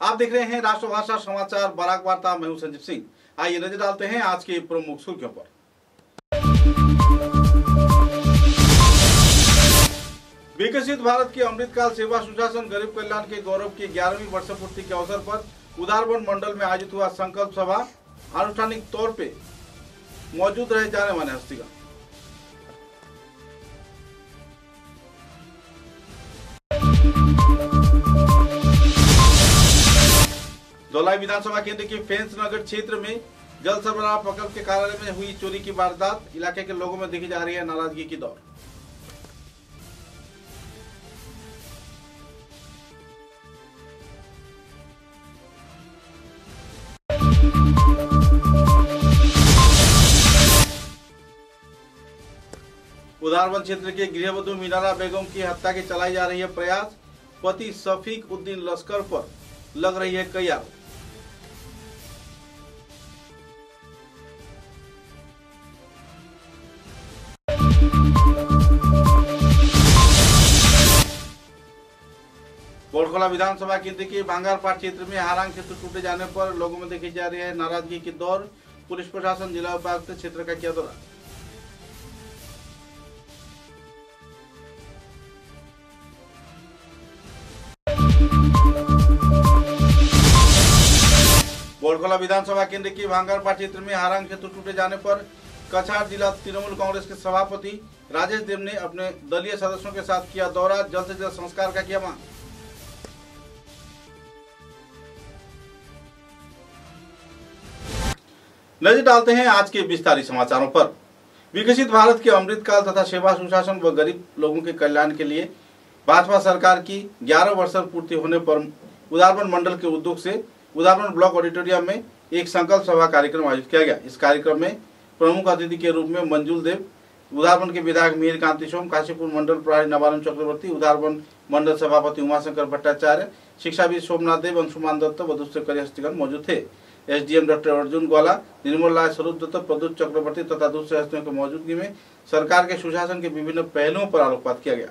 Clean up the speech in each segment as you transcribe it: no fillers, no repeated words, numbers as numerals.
आप देख रहे हैं राष्ट्रभाषा समाचार बराक वार्ता। मैं हूं संजीव सिंह। आइए नजर डालते हैं आज के प्रमुख सुर्खियों पर। विकसित भारत की अमृतकाल सेवा सुशासन गरीब कल्याण के गौरव की 11वीं वर्षपूर्ति के अवसर पर उदारवन मंडल में आयोजित हुआ संकल्प सभा। आनुष्ठानिक तौर पे मौजूद रहे जाने माने हस्तीगण। धौलाई विधानसभा केंद्र के फेंस नगर क्षेत्र में जल सरबराह प्रकल्प के कार्यालय में हुई चोरी की वारदात। इलाके के लोगों में देखी जा रही है नाराजगी की दौर। उदारवन क्षेत्र के गृहवधू मीनारा बेगम की हत्या की चलाई जा रही है प्रयास। पति शफीक उद्दीन लश्कर पर लग रही है कई आरोप। बोरखोला विधानसभा केंद्र के भांगारपाट क्षेत्र में हारांग सेतु टूटे जाने पर लोगों में देखी जा रही है नाराजगी की दौर। पुलिस प्रशासन जिला उपायुक्त ने क्षेत्र का किया दौरा। बोरखोला विधानसभा केंद्र के भांगारपाट क्षेत्र में हारांग सेतु टूटे जाने पर कछार जिला तृणमूल कांग्रेस के सभापति राजेश देव ने अपने दलीय सदस्यों के साथ किया दौरा। जल्द से जल्द संस्कार का किया मांग। नजर डालते हैं आज के विस्तारित समाचारों पर। विकसित भारत के अमृतकाल तथा सेवा सुशासन व गरीब लोगों के कल्याण के लिए भाजपा सरकार की 11 वर्ष पूर्ति होने पर उदारवन मंडल के उद्योग से उदारवन ब्लॉक ऑडिटोरियम में एक संकल्प सभा कार्यक्रम आयोजित किया गया। इस कार्यक्रम में प्रमुख अतिथि के रूप में मंजुल देव, उदारवन के विधायक मिहिर कांति सोम, काशीपुर मंडल प्रभारी नवानंद चक्रवर्ती, उदारवन मंडल सभापति उमाशंकर भट्टाचार्य, शिक्षाविद सोमनाथ देव, अंशुमान दत्त व दूसरे कई हस्तीगण मौजूद थे। एसडीएम डॉक्टर अर्जुन ग्वाला, निर्मल राय, स्वरूप दत्त, प्रदूत चक्रवर्ती तथा दूसरे हस्तियों की मौजूदगी में सरकार के सुशासन के विभिन्न पहलुओं पर आलोकपात किया गया।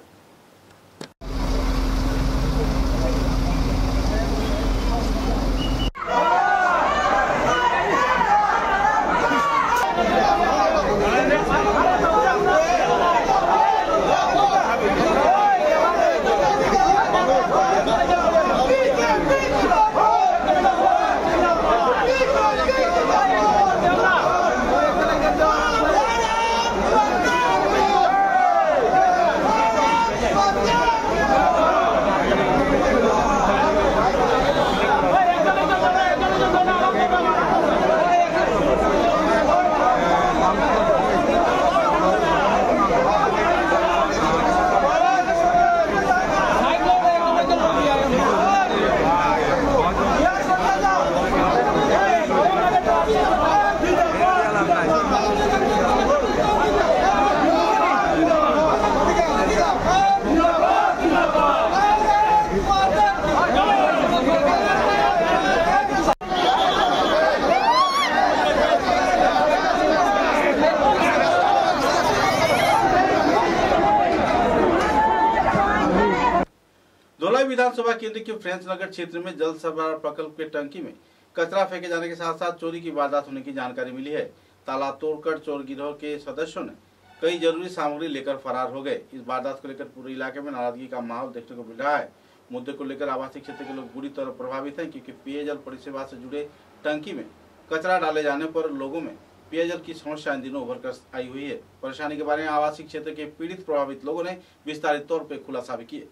धौलाई विधानसभा केंद्र के फ्रेंच नगर क्षेत्र में जल सरबराह प्रकल्प के टंकी में कचरा फेंके जाने के साथ साथ चोरी की वारदात होने की जानकारी मिली है। ताला तोड़कर चोर गिरोह के सदस्यों ने कई जरूरी सामग्री लेकर फरार हो गए। इस वारदात को लेकर पूरे इलाके में नाराजगी का माहौल देखने को मिल रहा है। मुद्दे को लेकर आवासीय क्षेत्र के लोग बुरी तरह प्रभावित हैं, क्योंकि पेयजल परिसेवा से जुड़े टंकी में कचरा डाले जाने पर लोगों में पेयजल की समस्या इन दिनों उभर कर आई हुई है। परेशानी के बारे में आवासीय क्षेत्र के पीड़ित प्रभावित लोगों ने विस्तारित तौर पर खुलासा भी किए।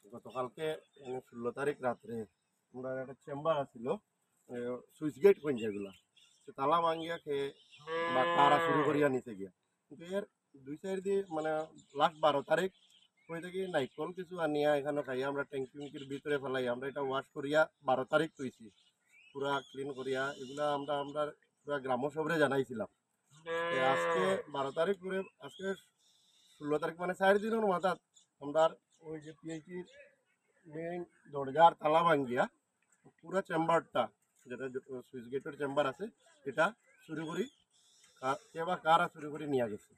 গতকালকে মানে 16 তারিখ রাত্রে আমরা একটা চেম্বার আছিল সুইচ গেট কোন যেগুলা সে তালা ভাঙিয়া খেয়ে বা কারা শুরু করিয়া নিচে গিয়া কিন্তু এর 2 সাইড দিয়ে মানে লাস্ট 12 তারিখ হয়ে থেকে নাইকল কিছু আনিয়া এখানে খাইয়া আমরা ট্যাঙ্কির ভিতরে ফেলাই আমরা এটা ওয়াশ করিয়া 12 তারিখ কইছি পুরা ক্লিন করিয়া এগুলা আমরা পুরা গ্রাম সবরে জানাইছিলাম আজকে 12 তারিখ করে আজকে 16 তারিখ মানে 4 দিনের মাথা আমরা ওই যে পিএইচির মেইন দরজার তালা ভাঙ্গিয়া পুরো চেম্বারটা যেটা সুইচ গেটের চেম্বার আছে এটা শুরু করি কে বা কারা শুরু করে নিয়ে গেছে।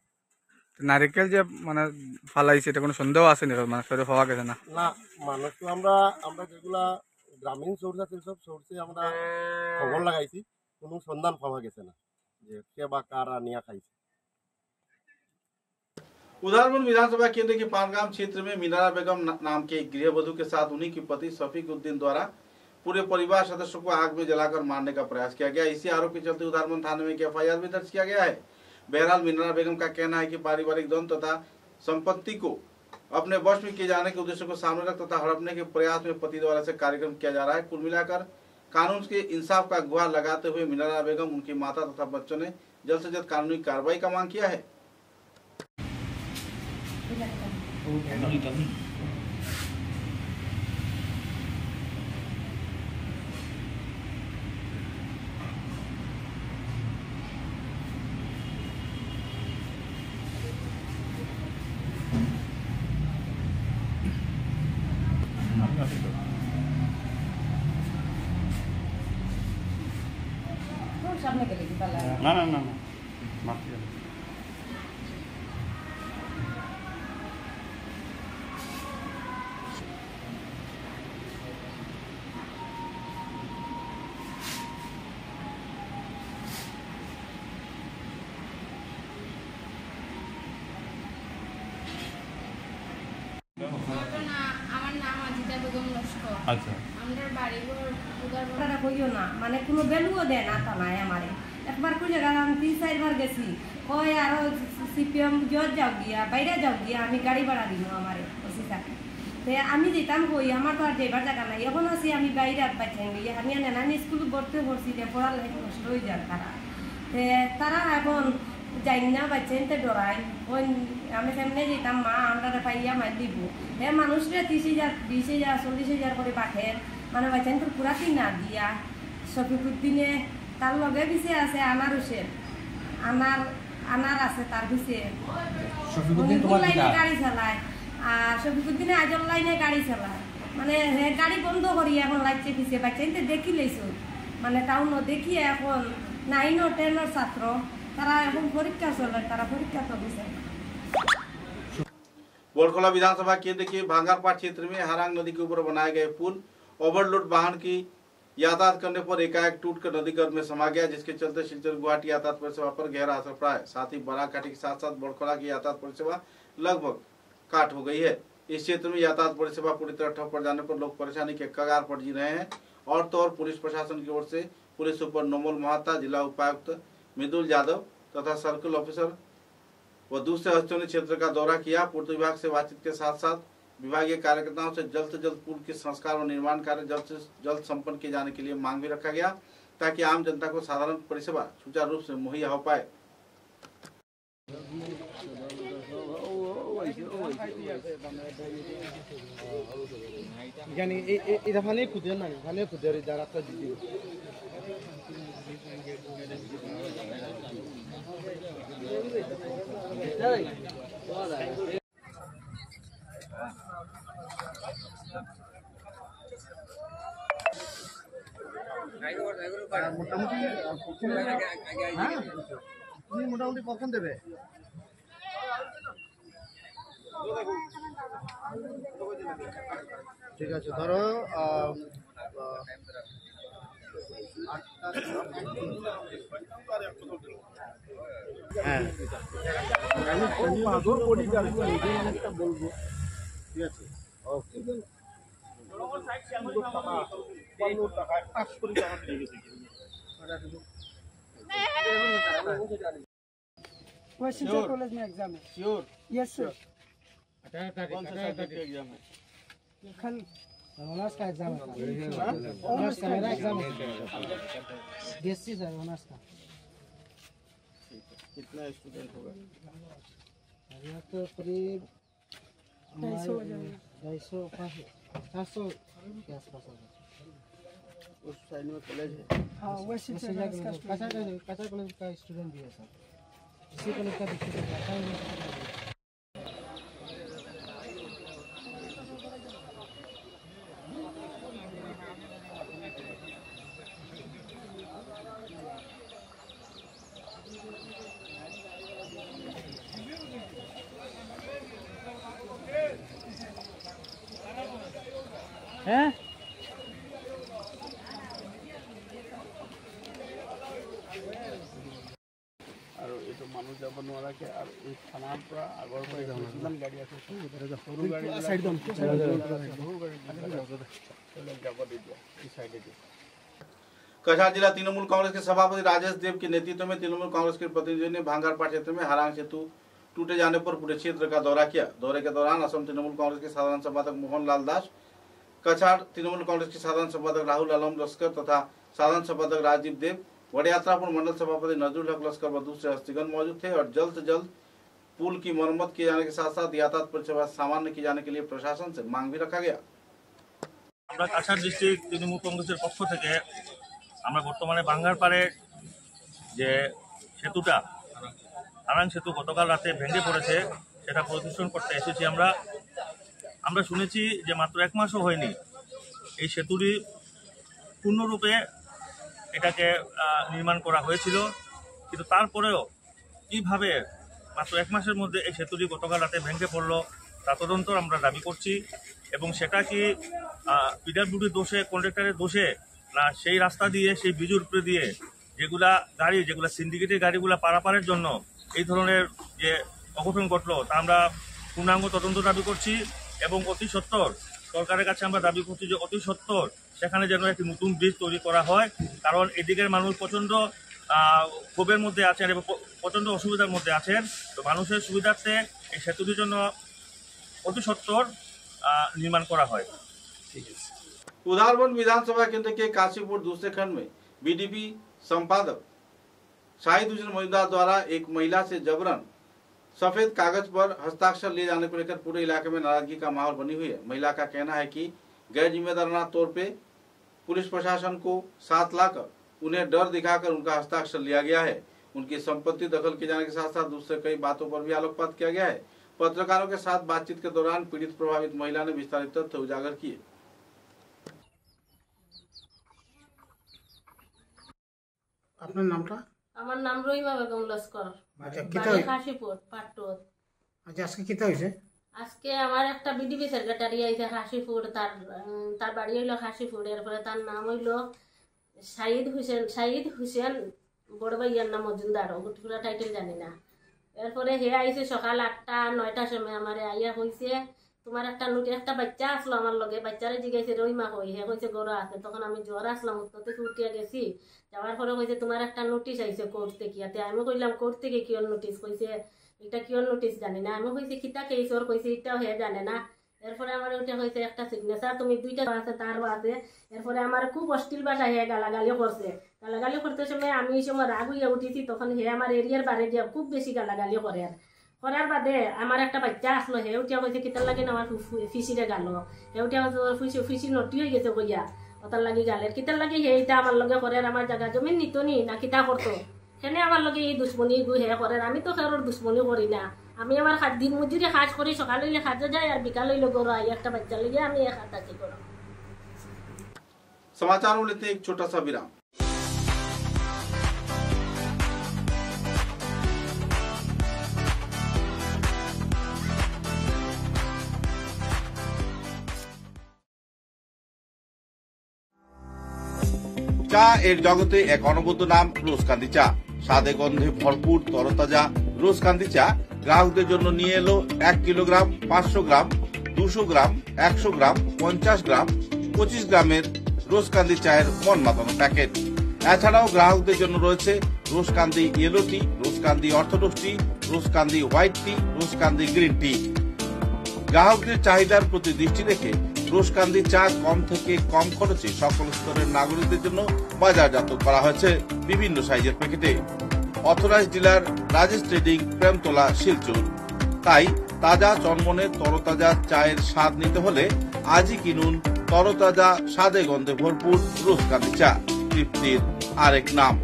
নারিকেল যে মানে ফালাইছে এটা কোনো সন্দেহ আছে নাকি মানে সরে পাওয়া গেছে না? না মানুষ তো আমরা যেগুলা গ্রামীণ সোর্স আছে সব সোর্সে আমরা খবর লাগাইছি কোনো সন্ধান পাওয়া গেছে না যে কে বা কারা নিয়ে খাইছে। उधरपुर विधानसभा केंद्र के पानगाम क्षेत्र में मीनारा बेगम नाम के एक गृहवधू के साथ उन्हीं के पति शफीक उद्दीन द्वारा पूरे परिवार सदस्यों को आग में जलाकर मारने का प्रयास किया गया। इसी आरोप के चलते उधारपुर थाने में एफआईआर भी दर्ज किया गया है। बहरहाल मीनारा बेगम का कहना है कि पारिवारिक द्वंद्व तथा संपत्ति को अपने वश में किए जाने के उद्देश्य को सामने रख तथा हड़पने के प्रयास में पति द्वारा से कार्यक्रम किया जा रहा है। कुल मिलाकर कानून के इंसाफ का गुहार लगाते हुए मीनारा बेगम, उनकी माता तथा बच्चों ने जल्द से जल्द कानूनी कार्रवाई का मांग किया है। না না না আমার নাম আজিতা বেগম লস্কর। আচ্ছা আমরা বাড়িঘর ওটা কইও না মানে কোনো ভ্যালুও দেয় না তা নাই আমারে একবার কইলে আমি 3-4 বার গেছি কয় আরো সিপিএম জজ যাও গিয়া বাইরে যাও গিয়া আমি গাড়ি ভাড়া দিব আমারে ওসি থাকে তে আমি যেতাম কই আমার তো আর ড্রাইভার জায়গা নাই এখন আছি আমি বাইরে আর বাচ্চা গিয়া আমি নানানি স্কুল ভর্তি করছি যে পড়ার লাইফ নষ্ট হয়ে যায় তারা এখন যাই না বাচ্চাইতে ডরাই ওই আমি সামনে যেতাম মা আমরা পাইয়া মার দিব মানুষরা 30,000 20,000 40,000 করে পাঠের মানে বাচ্চাইতে পুরা কিনা দিয়া শফিকুদ্দিনে তার লগে পিছিয়ে আছে আনার হোসেন আনার আছে তার পিছিয়ে লাইনে গাড়ি চালায় আর শফিকুদ্দিনে আজল লাইনে গাড়ি চালায় মানে গাড়ি বন্ধ করি এখন লাগছে পিছিয়ে বাচ্চাইতে দেখি লেছো মানে তাও দেখিয়ে এখন 9 ও 10 এর ছাত্র তারা এখন পরীক্ষা চলে তারা পরীক্ষা তো দিছে। बोरखोला विधानसभा केंद्र के भांगारपाट क्षेत्र में हरांग नदी के ऊपर बनाए गए पुल ओवरलोड वाहन की यातायात करने पर एकाएक टूटकर नदी गर्भ में समा गया, जिसके चलते सिलचर गुवाहाटी यातायात परिसेवा पर गहरा असर पड़ा है। साथ ही बराकाठी के साथ साथ बोरखोला की यातायात परिसेवा लगभग काट हो गई है। इस क्षेत्र में यातायात परिसेवा पूरी तरह ठप पड़ जाने पर लोग परेशानी के कगार पर जी रहे हैं। और तो और पुलिस प्रशासन की ओर से पुलिस सुपर नोमल महाता, जिला उपायुक्त मृदुल यादव तथा सर्किल ऑफिसर व दूसरे हस्तियों ने क्षेत्र का दौरा किया। पूर्त विभाग से बातचीत के साथ साथ विभागीय कार्यकर्ताओं से जल्द पुल के संस्कार और निर्माण कार्य जल्द से जल्द संपन्न किए जाने के लिए मांग भी रखा गया, ताकि आम जनता को साधारण परिसेवा सुचारू रूप से मुहैया हो पाए। মোটামুটি কখন দেবে? ঠিক আছে ধরো হ্যাঁ বলবো ঠিক আছে ওকে वशिष्ठ कॉलेज में एग्जाम है। Sure yes sir. कौन सा सब्जेक्ट का एग्जाम है? कल ऑनर्स का एग्जाम है, ऑनर्स का मेरा एग्जाम है, बीएससी सर ऑनर्स का। कितना स्टूडेंट होगा? अभी तो करीब 250 400 के आसपास होगा। उस साइड में कॉलेज है? हाँ वैसे कचा कॉलेज का स्टूडेंट भी है सर, इसी कॉलेज का स्टूडेंट है। हैं আৰু এইটো মানুহ যাব নোৱাৰাকে আৰু এই থানাৰ পৰা আগৰ পৰা কিমান গাড়ী আছে সৰু গাড়ী যাব দিদিয়া এই সাইডে দিয়ে। कछार जिला तृणमूल कांग्रेस के सभापति राजेश देव के नेतृत्व में तृणमूल कांग्रेस के प्रतिनिधियों ने भांगारपाट क्षेत्र में हरांग सेतु टूटे जाने पर पूरे क्षेत्र का दौरा किया। दौरे के दौरान असम तृणमूल कांग्रेस के साधारण संपादक मोहन लाल दास, कछार तृणमूल कांग्रेस के साधारण संपादक राहुल आलम लश्कर तथा साधारण संपादक राजीव देव, वड़यात्रापुर मंडल सभापति नजरुल हक लश्कर व दूसरे हस्तीगण मौजूद थे और जल्द से जल्द पुल की मरम्मत किए जाने के साथ साथ यातायात परिसेवा सामान्य किए जाने के लिए प्रशासन से मांग भी रखा गया। আমরা কাছাড় ডিস্ট্রিক্ট তৃণমূল কংগ্রেসের পক্ষ থেকে আমরা বর্তমানে বাঙ্গারপাড়ের যে সেতুটা হারাং সেতু গতকাল রাতে ভেঙে পড়েছে সেটা প্রতিষ্ঠান করতে এসেছি। আমরা শুনেছি যে মাত্র 1 মাসও হয়নি এই সেতুটি পূর্ণরূপে এটাকে নির্মাণ করা হয়েছিল, কিন্তু তারপরেও কিভাবে মাত্র 1 মাসের মধ্যে এই সেতুটি গতকাল রাতে ভেঙে পড়লো তা তদন্ত আমরা দাবি করছি। এবং সেটা কি পিডব্লিউডির দোষে, কন্ট্রাক্টরের দোষে, না সেই রাস্তা দিয়ে সেই ব্রিজের উপরে দিয়ে যেগুলা সিন্ডিকেটের গাড়িগুলা পারাপারের জন্য এই ধরনের যে অঘটন ঘটলো তা আমরা পূর্ণাঙ্গ তদন্ত দাবি করছি। এবং অতি সত্বর সরকারের কাছে আমরা দাবি করছি যে অতি সত্বর সেখানে যেন একটি নতুন ব্রিজ তৈরি করা হয়, কারণ এদিকের মানুষ প্রচণ্ড ক্ষোভের মধ্যে আছেন এবং প্রচণ্ড অসুবিধার মধ্যে আছেন। তো মানুষের সুবিধার্থে এই সেতুটির জন্য অতি সত্বর निर्माण करा है। उधारबंद विधानसभा केंद्र के काशीपुर दूसरे खंड में बीडीपी संपादक शाहिद हुसैन मौजूदार द्वारा एक महिला से जबरन सफेद कागज पर हस्ताक्षर लिए जाने को लेकर पूरे इलाके में नाराजगी का माहौल बनी हुई है। महिला का कहना है कि गैर जिम्मेदाराना तौर पे पुलिस प्रशासन को साथ लाकर उन्हें डर दिखाकर उनका हस्ताक्षर लिया गया है। उनकी संपत्ति दखल किए जाने के साथ साथ दूसरे कई बातों पर भी आलोकपात किया गया है। पत्रकारों के साथ बातचीत के दौरान पीड़ित प्रभावित महिला ने विस्तारित तथ्य उजागर किए। আপনার নামটা? আমার নাম রহিমা বেগম লস্কর। আচ্ছা বাড়ি হাসিপুর পাট্টুর। আচ্ছা আজকে কি হইছে? আজকে আমার একটা বিডিপি সেক্রেটারি আইছে হাসিপুর, তার বাড়ি হইল হাসিপুর। এরপরে তার নাম হইল শাহিদ হুসেন বড় ভাইয়ার নাম মজুমদার, পুরা টাইটেল জানি না। এরপরে হে আইছে সকাল 8টা 9টার সময় আমার আইয়া কইছে তোমার একটা বাচ্চা আসলো আমার লগে, বাচ্চারে জিজ্ঞাসা রইমা কই, হে কইছে গড় আছে। তখন আমি জ্বর আসলাম, উত্তর থেকে উঠিয়া গেছি, যাওয়ার পরে কইছে তোমার একটা নোটিশ আইছে কোর্ট থেকে। আমি কইলাম কোর্ট থেকে কিয়র নোটিশ? কইছে এটা কিয়র নোটিশ জানি না। আমি কইছি কিতা কেস ওর? কইছে এটাও হে জানে না। এরপরে আমার ওইটা কইছে একটা সিগনেচার তুমি 2টা আছে তারও আছে। এরপরে আমার খুব অশ্লীল ভাষায় হে গালাগালি করছে। গালাগালি করতে সময় আমি এই সময় রাগ হইয়া উঠেছি, তখন হে আমার এরিয়ার বারে দিয়ে খুব বেশি গালাগালি করার বাদে আমার একটা বাচ্চা আসলো, হে উঠিয়া কইছে কিতার লাগে না আমার ফিসিরে গাল, হে উঠিয়া ফিসি নটি হয়ে গেছে কইয়া ওটার লাগি গালের কিতার লাগে হে এটা আমার লগে করে আমার জায়গা জমিন নিত নি না কিতা করতো, সেনে আমার লগে এই দুশ্মনী হে করে। আমি তো কারোর দুশ্মনী করি না, আমি আমার দিন মজুরি কাজ করি, সকাল হইলে কাজে যাই আর বিকাল হইলে গরু আই একটা বাচ্চা লইয়া আমি এক হাত আছি করো। समाचारों लेते एक छोटा सा विराम। চা এর জগতে এক অনবদ্য নাম রোজকান্দি চা। স্বাদে গন্ধে ভরপুর তরতাজা রোজকান্দি চা গ্রাহকদের জন্য নিয়ে এলো 1 কিলোগ্রাম, 500 গ্রাম, 200 গ্রাম, 100 গ্রাম, 50 গ্রাম, 25 গ্রামের রোজকান্দি চায়ের মন মাতানো প্যাকেট। এছাড়াও গ্রাহকদের জন্য রয়েছে রোজকান্দি ইয়েলো টি, রোজকান্দি অর্থোডক্স টি, রোজকান্দি হোয়াইট টি, রোজকান্দি গ্রিন টি। গ্রাহকদের চাহিদার প্রতি দৃষ্টি রেখে রোজকান্দি চা কম থেকে কম খরচে সকল স্তরের নাগরিকদের জন্য বাজারজাত করা হয়েছে বিভিন্ন সাইজের প্যাকেটে। Authorise dealer Rajesh trading, Premtala, Silchar. তাই তাজা চনমনে তরতাজা চায়ের স্বাদ নিতে হলে আজই কিনুন তরতাজা স্বাদে গন্ধে ভরপুর রোজকান্দি চা, তৃপ্তির আরেক নাম।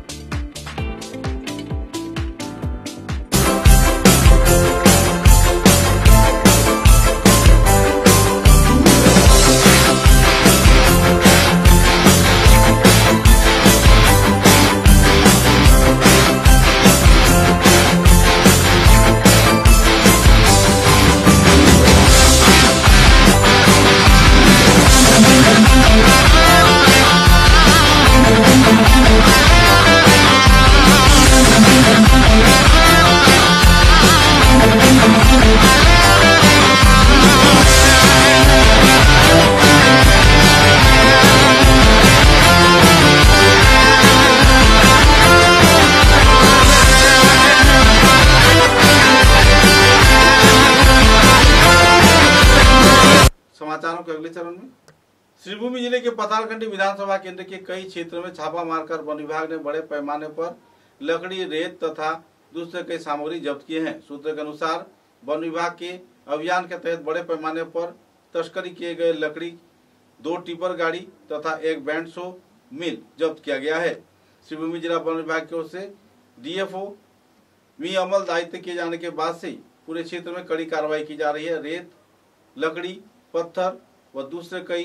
समाचारों के अगले चरण में श्रीभूमि जिले के पतालकंडी विधानसभा केंद्र के कई क्षेत्रों में छापा मारकर वन विभाग ने बड़े पैमाने पर लकड़ी, रेत तथा दूसरे कई सामग्री जब्त किए हैं। सूत्रों के अनुसार वन विभाग के अभियान के तहत बड़े पैमाने पर तस्करी किए गए लकड़ी, 2 टिपर गाड़ी तथा एक बैंड शो मिल जब्त किया गया है। श्रीभूमि जिला वन विभाग की ओर से डीएफओ में अमल दायित्व किए जाने के बाद से पूरे क्षेत्र में कड़ी कार्रवाई की जा रही है। रेत, लकड़ी, पत्थर व दूसरे कई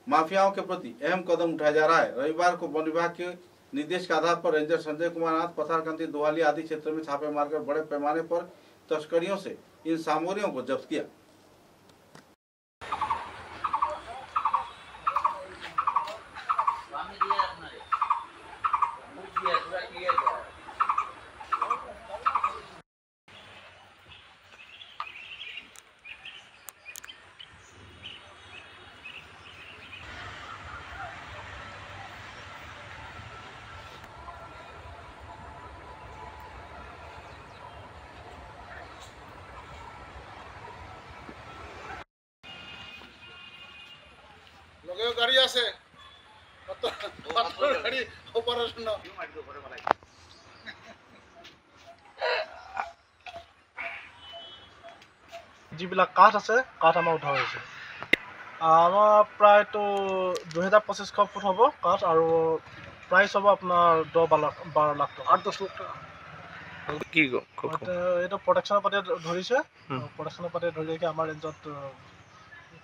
माफियाओं के प्रति अहम कदम उठाया जा रहा है। रविवार को वन विभाग के निर्देश के आधार पर रेंजर संजय कुमार नाथ पथारकंदी, दोहाली आदि क्षेत्र में छापे मारकर बड़े पैमाने पर तस्करियों से इन सामग्रियों को जब्त किया। গাড়ি আছে গাড়ি অপারেশন যিবিলাক কাঠ আছে কাঠ আমাৰ উঠোৱা হৈছে। আমাৰ প্ৰায়তো 2500 ফুট হ'ব কাঠ আৰু প্ৰাইচ হ'ব আপোনাৰ 10-12 লাখ টকা, 8-10 লাখ টকা। কি এইটো প্ৰটেকশ্যনৰ পাতে ধৰিছে, প্ৰটেকশ্যনৰ পাতে ধৰি ৰাখি আমাৰ ৰেঞ্জত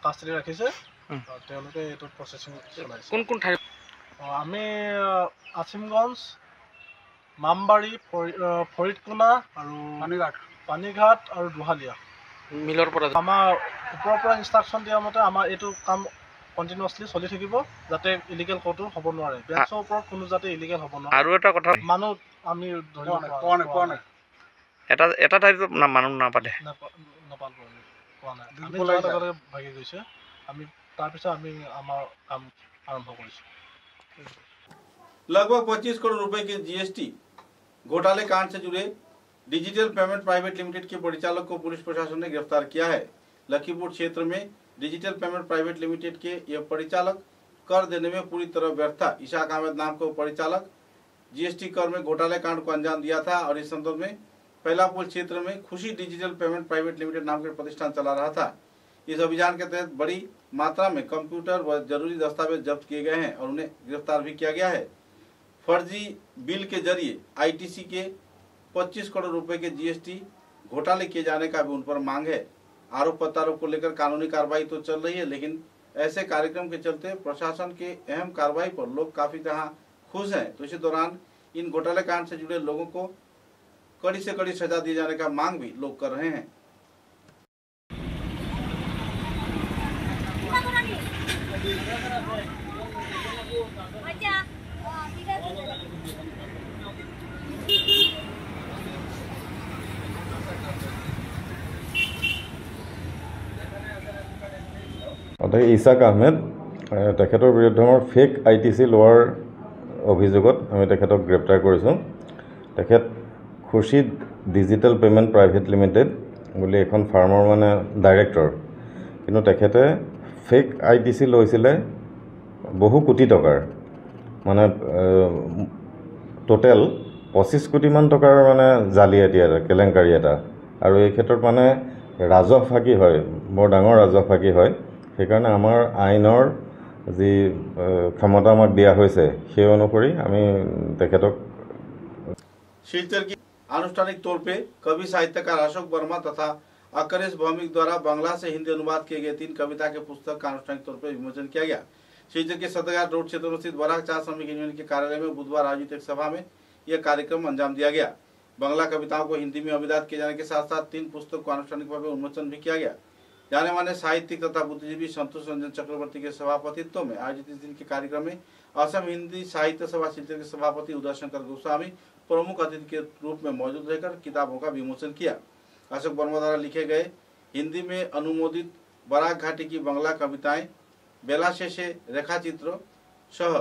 কাষ্টডি ৰাখিছে। তেওঁলোকে এইটো প্ৰচেছিং চলাইছে। কোন কোন ঠাই? আমি আছিমগঞ্জ, মামবাৰী, ফৰিদকোনা আৰু পানীঘাট আৰু দুহালীয়া মিলৰ পৰা আমাৰ ওপৰৰ পৰা ইনষ্ট্ৰাকশ্যন দিয়া মতে আমাৰ এইটো কাম কণ্টিনিউৱাছলি চলি থাকিব, যাতে ইলিগেল ক'তো হ'ব নোৱাৰে। বেঞ্চৰ ওপৰত কোনো যাতে ইলিগেল হ'ব নোৱাৰে। আৰু এটা কথা, মানুহ আমি ধৰিব পোৱা নাই। এটা ঠাইতো মানুহ নাপাতে, পোৱা নাই। আমি যোৱাৰ আগতে ভাগি গৈছে। আমি তাৰপিছত আমি আমাৰ কাম আৰম্ভ কৰিছোঁ। लगभग 25 करोड़ रुपए के जीएसटी घोटाले कांड से जुड़े डिजिटल पेमेंट प्राइवेट लिमिटेड के परिचालक को पुलिस प्रशासन ने गिरफ्तार किया है। लखीमपुर क्षेत्र में डिजिटल पेमेंट प्राइवेट लिमिटेड के यह परिचालक कर देने में पूरी तरह व्यर्थ था। इशाक अहमद नाम का परिचालक जीएसटी कर में घोटाले कांड को अंजाम दिया था और इस संदर्भ में पहलापुर क्षेत्र में खुशी डिजिटल पेमेंट प्राइवेट लिमिटेड नाम के प्रतिष्ठान चला रहा था। इस अभियान के तहत बड़ी मात्रा में कंप्यूटर व जरूरी दस्तावेज जब्त किए गए हैं और उन्हें गिरफ्तार भी किया गया है। फर्जी बिल के जरिए आईटीसी के 25 करोड़ रुपए के जीएसटी घोटाले किए जाने का भी उन पर मांग है। आरोप प्रत्यारोप को लेकर कानूनी कार्रवाई तो चल रही है, लेकिन ऐसे कार्यक्रम के चलते प्रशासन के अहम कार्रवाई पर लोग काफी जहां खुश हैं, तो इसी दौरान इन घोटाले कांड से जुड़े लोगों को कड़ी से कड़ी सजा दिए जाने का मांग भी लोग कर रहे हैं। ইছাক আহমেদ তেখেতৰ বিৰুদ্ধে আমাৰ ফেক আইটিচি লোৱাৰ অভিযোগত আমি তেখেতক গ্ৰেপ্তাৰ কৰিছোঁ। তেখেত খুৰ্ছিদ ডিজিটেল পেমেণ্ট প্ৰাইভেট লিমিটেড বুলি এখন ফাৰ্মৰ মানে ডাইৰেক্টৰ, কিন্তু তেখেতে ফেক ITC লৈছিলে বহু কোটি টকাৰ, মানে টোটেল 25 কোটিমান টকাৰ মানে জালিয়াতি এটা, কেলেংকাৰী এটা। আৰু এই ক্ষেত্ৰত মানে ৰাজহ ফাঁকি হয়, বৰ ডাঙৰ ৰাজহ ফাঁকি হয়। সেইকাৰণে আমাৰ আইনৰ যি ক্ষমতা আমাক দিয়া হৈছে সেই অনুসৰি আমি তেখেতক। शिलचर की आनुष्ठानिक तौर पे कवि साहित्यकार अशोक वर्मा तथा अकरेश भौमिक द्वारा बांग्ला से हिंदी अनुवाद किए गए 3 कविता के पुस्तक का आनुष्ठानिक तौर पर विमोचन किया गया। शिलचर के सदरघाट रोड क्षेत्र में स्थित बराक चार श्रमिक यूनियन के कार्यालय में बुधवार आयोजित एक सभा में यह कार्यक्रम अंजाम दिया गया। बांग्ला कविताओं को हिंदी में अनुवाद किए जाने के साथ साथ 3 पुस्तक को आनुष्ठानिक भाव में उन्मोचन भी किया गया। जाने माने साहित्यिक तथा बुद्धिजीवी संतोष रंजन चक्रवर्ती के सभापतित्व में आयोजित इस दिन के कार्यक्रम में असम हिंदी साहित्य सभा शिलचर के सभापति उदय शंकर गोस्वामी प्रमुख अतिथि के रूप में मौजूद रहकर किताबों का विमोचन किया। अशोक वर्मा द्वारा लिखे गए हिंदी में अनुमोदित बराक घाटी की बांग्ला कविताएं, बेलाशेषे रेखाचित्र सह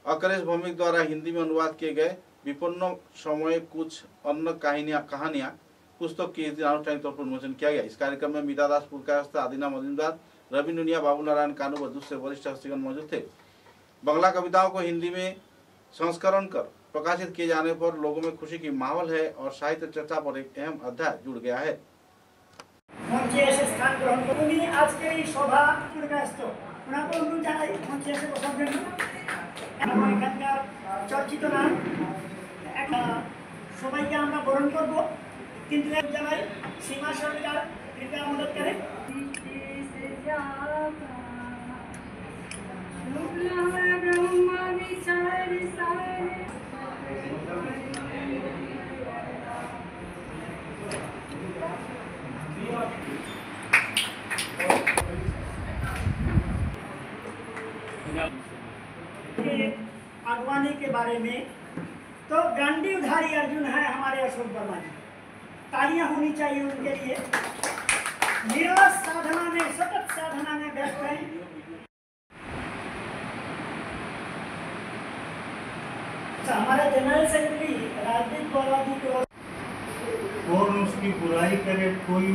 अकरेश भौमिक द्वारा हिंदी में अनुवाद किए गए विपन्न समय कुछ अन्य कहानियां पुस्तक की आनुष्ठानिक तौर पर उन्मोचन किया गया। इस कार्यक्रम में मीता दास पुरकायस्थ, आदिना मजुमदार, रवि नुनिया, बाबू नारायण कानू व दूसरे वरिष्ठ हस्तीगण मौजूद थे। बांग्ला कविताओं को हिंदी में संस्करण कर प्रकाशित किए जाने पर लोगों में खुशी की माहौल है और साहित्य चर्चा पर एक अहम अध्याय जुड़ गया है। मंचे এসে স্থান গ্রহণ করুন। আজকের এই সভা পুরকায়স্থ ওনাকে অনুরোধ জানাই মঞ্চে এসে বসার জন্য। আমার এখানকার চর্চিত নাম সবাইকে আমরা বরণ করব, কিন্তু জানাই সীমা সরকার কৃপা মদত করে। अगवानी के बारे में तो गांडीवधारी अर्जुन है हमारे अशोक वर्मा जी। तालियां होनी चाहिए उनके लिए। निरलस साधना में, सतत साधना में व्यस्त हैं। हमारे जनरल सेक्रेटरी राजदीप गौरव को कौन उसकी बुराई करे, कोई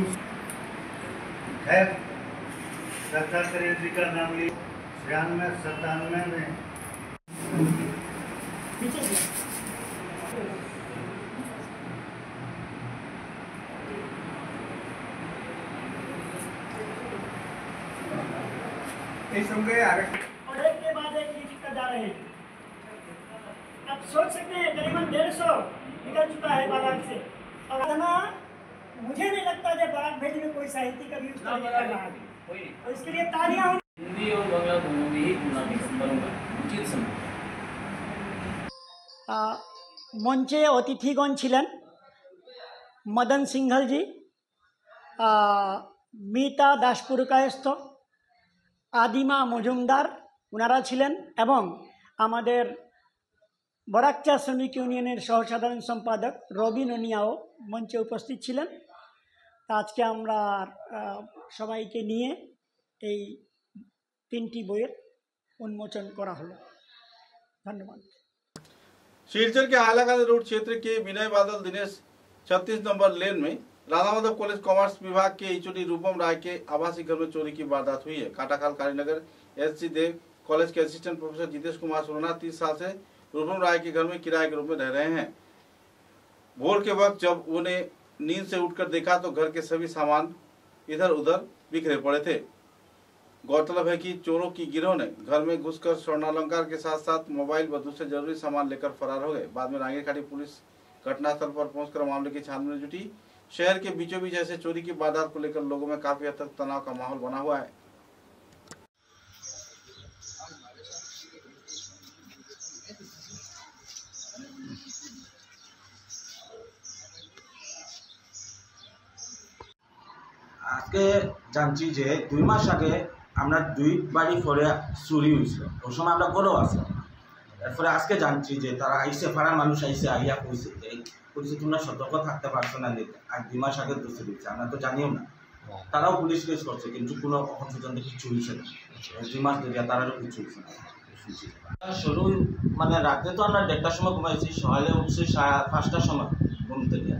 है दत्तात्रेय जी का नाम लिया 96-97 में। और एक के बाद एक लिखता जा रहे हैं। अब सोच सकते हैं करीबन 150 निकल चुका है बाराक से। और मुझे नहीं लगता कि बाराक भेज में कोई साहित्यिक अभी उस तरह कर रहा है। और इसके लिए तालियां हिंदी और बांग्ला दोनों में ही बोलना करूँगा उचित समय। मंचे अतिथिगण छिलेन मदन सिंघल जी, मीता दासपुर कायस्थ, आदिमा मजुमदार उनारा छिलेन एवं आमादेर बराकचा श्रमिक यूनियनेर सहसाधारण सम्पादक रवि नुनियाओ मंचे उपस्थित छिलेन। आज के आमरा सबाइके निये এই 3টি বইয়ের उन्मोचन करा हलो। धन्यवाद। शिलचर के हालाकानी रोड क्षेत्र के विनय बादल दिनेश 36 नंबर लेन में राधा माधव कॉलेज कॉमर्स विभाग के इचोटी रूपम राय के आवासीय घर में चोरी की वारदात हुई है। काटाखाल कालीनगर SC देव कॉलेज के असिस्टेंट प्रोफेसर जितेश कुमार सोना 30 साल से रूपम राय के घर में किराए के रूप में रह रहे हैं। भोर के वक्त जब उन्हें नींद से उठकर देखा तो घर के सभी सामान इधर उधर बिखरे पड़े थे। गौरतलब है कि चोरों की गिरोह ने घर में घुसकर स्वर्णालंकार के साथ साथ मोबाइल व दूसरे जरूरी सामान लेकर फरार हो गए। बाद में रांगीरखाटी पुलिस घटनास्थल पर पहुंचकर मामले की छानबीन में जुटी। शहर के बीचों बीच ऐसे चोरी की वारदात को लेकर लोगों में काफी हद तक तनाव का माहौल बना हुआ है। আজকে জানছি যে 2 মাস আগে আমরা 2 বাড়ি পরে চুরি হয়েছিল। ওই সময় আমরা গরও আছে। এরপরে আজকে জানছি যে তারা আইসে, পাড়ার মানুষ আইসে আইয়া কইছে তোমরা সতর্ক থাকতে পারছো না। আর 2 মাস আগে তো চুরি হয়েছে, আমরা তো জানিও না। তারাও পুলিশ কেস করছে কিন্তু কোনো এখন পর্যন্ত কিছু হয়েছে না। 2 মাস ধরে তারারও কিছু হয়েছে না। শুরু মানে রাতে তো আমরা 1টার সময় ঘুমাইছি, সকালে উঠছি 5টার সময় ঘুম থেকে।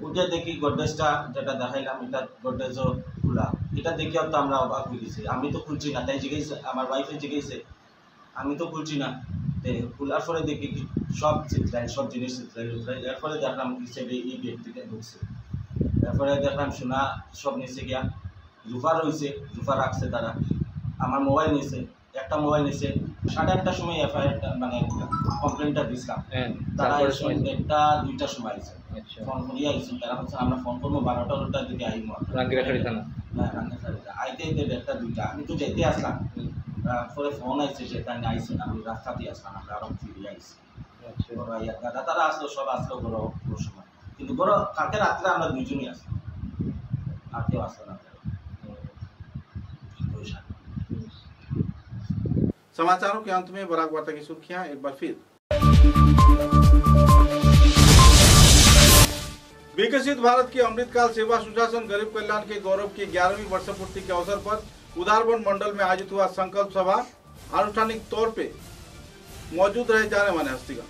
উঠে দেখি গোদরেজটা যেটা দেখাইলাম এটা গোদরেজও খোলা, এটা দেখেও তো আমরা অবাক হয়ে গেছি। আমি তো খুলছি না, তাই জিজ্ঞেস আমার ওয়াইফে জিজ্ঞেসে, আমি তো খুলছি না। খোলার পরে দেখি সব চিত্রাই, সব জিনিস চিত্রাই। এরপরে দেখলাম হিসেবে এই গেট থেকে ঢুকছে। এরপরে দেখলাম সোনা সব নিচে গিয়া, রুফা রয়েছে, রুফা রাখছে তারা। আমার মোবাইল নিছে, একটা মোবাইল নিছে। 8:30টার সময় এফআইআরটা মানে কমপ্লেনটা দিছিলাম, তারা 1টা-2টার সময় আইছে। ফোন করিয়া আইছি, তারা হচ্ছে আমরা ফোন করবো 12টার দিকে আইমো রাঙ্গিরাখাড়ি থানা। হ্যাঁ রাঙ্গিরাখাড়িতে আইতে 1:30-2টা আমি তো যেতে আসলাম। পরে ফোন আইছে যে তাই আইসি না, আমি রাস্তাতে আসলাম, আমরা আরো ফিরে আইসি। দাদা তারা আসলো, সব আসলো বড় সময়, কিন্তু বড় কালকে রাত্রে আমরা 2জনই আসলাম, আর কেউ আসলো না। समाचारों के अंत में बराक वार्ता की सुर्खियां एक बार फिर। विकसित भारत की अमृतकाल सेवा सुशासन गरीब कल्याण के गौरव की 11वीं वर्षपूर्ति के अवसर पर उदारवन मंडल में आयोजित हुआ संकल्प सभा। आनुष्ठानिक तौर पे मौजूद रहे जाने माने हस्तिगण।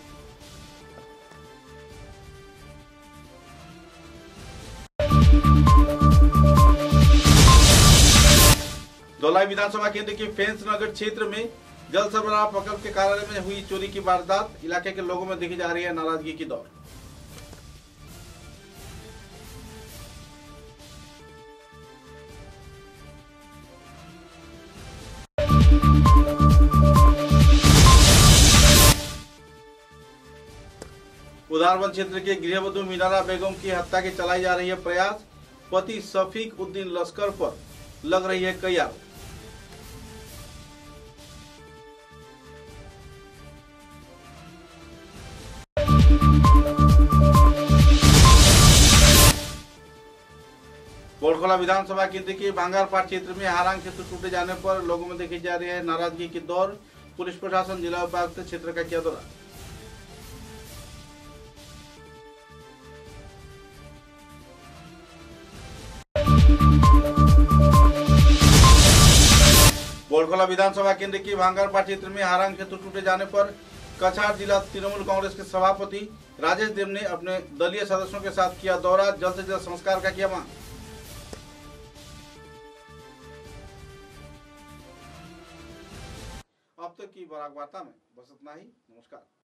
धौलाई विधानसभा केंद्र के फेंस नगर क्षेत्र में जल सरबराह प्रकल्प के कार्यालय में हुई चोरी की वारदात, इलाके के लोगों में देखी जा रही है नाराजगी की दौर। उदारवन क्षेत्र के गृहवधू मीनारा बेगम की हत्या की चलाई जा रही है प्रयास। पति शफीक उद्दीन लश्कर पर लग रही है कई आरोप। बोरखोला विधानसभा केंद्र के भांगारपाट क्षेत्र में हारांग सेतु टूटे जाने पर लोगों में देखी जा रही है नाराजगी की दौर। पुलिस प्रशासन जिला उपायुक्त क्षेत्र का किया दौरा। बोरखोला विधानसभा केंद्र के भांगारपाट क्षेत्र में हारांग सेतु टूटे जाने पर कछार जिला तृणमूल कांग्रेस के सभापति राजेश देव ने अपने दलीय सदस्यों के साथ किया दौरा। जल्द से जल्द संस्कार का किया मांग। अब तक की बराक वार्ता में बस इतना ही। नमस्कार।